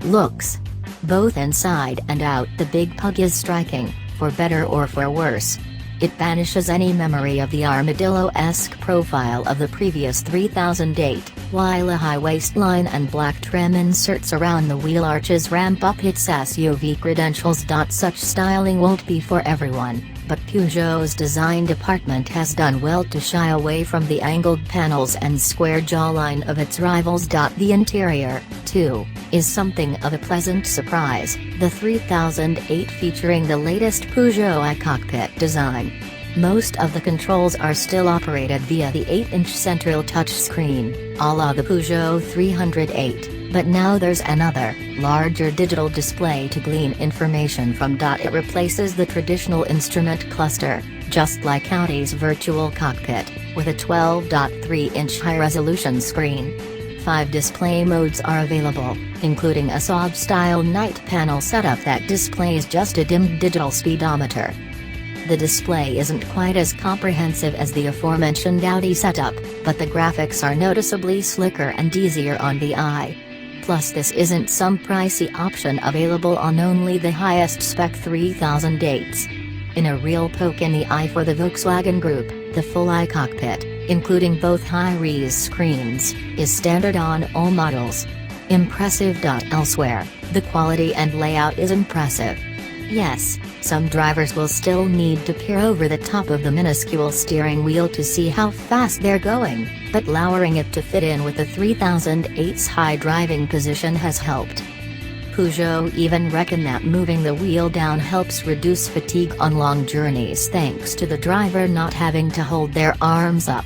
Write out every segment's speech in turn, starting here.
Looks. Both inside and out, the big pug is striking, for better or for worse. It banishes any memory of the armadillo-esque profile of the previous 3008, while a high waistline and black trim inserts around the wheel arches ramp up its SUV credentials.Such styling won't be for everyone, but Peugeot's design department has done well to shy away from the angled panels and square jawline of its rivals. The interior, too, is something of a pleasant surprise, the 3008 featuring the latest Peugeot i-Cockpit design. Most of the controls are still operated via the 8-inch central touchscreen, a la the Peugeot 308, but now there's another, larger digital display to glean information from. It replaces the traditional instrument cluster, just like Audi's virtual cockpit, with a 12.3-inch high-resolution screen. 5 display modes are available, including a Saab-style night panel setup that displays just a dimmed digital speedometer. The display isn't quite as comprehensive as the aforementioned Audi setup, but the graphics are noticeably slicker and easier on the eye. Plus, this isn't some pricey option available on only the highest spec 3008s. In a real poke in the eye for the Volkswagen Group, the full i-Cockpit, including both high-res screens, is standard on all models. Impressive. Elsewhere, the quality and layout is impressive. Yes, some drivers will still need to peer over the top of the minuscule steering wheel to see how fast they're going, but lowering it to fit in with the 3008's high driving position has helped. Peugeot even reckon that moving the wheel down helps reduce fatigue on long journeys thanks to the driver not having to hold their arms up.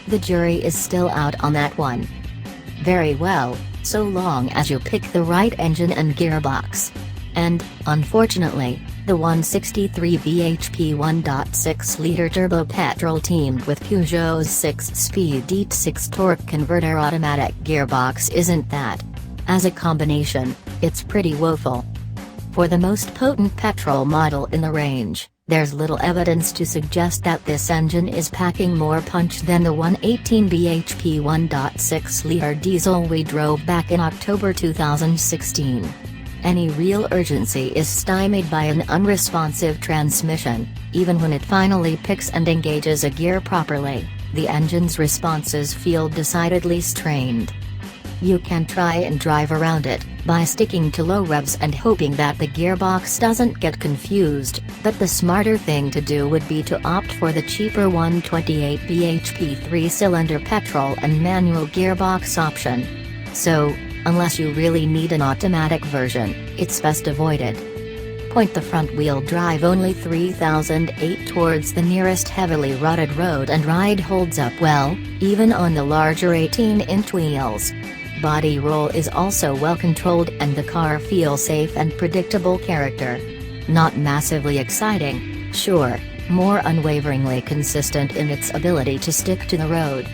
The jury is still out on that one. Very well, so long as you pick the right engine and gearbox. And, unfortunately, the 163 bhp 1.6-liter turbo petrol teamed with Peugeot's 6-speed EAT6 torque converter automatic gearbox isn't that. As a combination, it's pretty woeful. For the most potent petrol model in the range, there's little evidence to suggest that this engine is packing more punch than the 118 bhp 1.6-liter diesel we drove back in October 2016. Any real urgency is stymied by an unresponsive transmission. Even when it finally picks and engages a gear properly, the engine's responses feel decidedly strained. You can try and drive around it, by sticking to low revs and hoping that the gearbox doesn't get confused, but the smarter thing to do would be to opt for the cheaper 128 bhp 3-cylinder petrol and manual gearbox option. So, unless you really need an automatic version, it's best avoided. Point the front-wheel drive only 3008 towards the nearest heavily rutted road and ride holds up well, even on the larger 18-inch wheels. Body roll is also well controlled and the car feels safe and predictable character. Not massively exciting, sure, more unwaveringly consistent in its ability to stick to the road.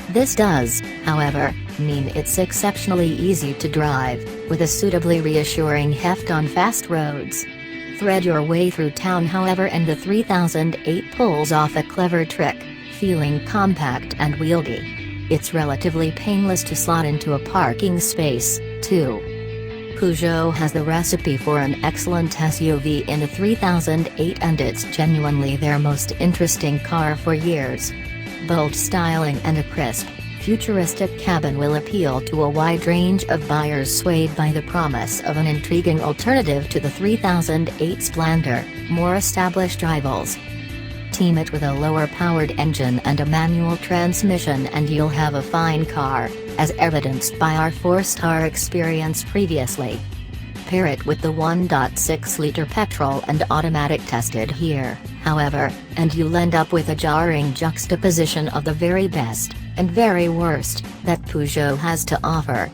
This does, however, mean it's exceptionally easy to drive, with a suitably reassuring heft on fast roads. Thread your way through town however and the 3008 pulls off a clever trick, feeling compact and wieldy. It's relatively painless to slot into a parking space, too. Peugeot has the recipe for an excellent SUV in the 3008 and it's genuinely their most interesting car for years. Bold styling and a crisp, futuristic cabin will appeal to a wide range of buyers swayed by the promise of an intriguing alternative to the 3008 Splendor, more established rivals. Team it with a lower-powered engine and a manual transmission and you'll have a fine car, as evidenced by our 4-star experience previously. Pair it with the 1.6-liter petrol and automatic tested here, however, and you'll end up with a jarring juxtaposition of the very best, and very worst, that Peugeot has to offer.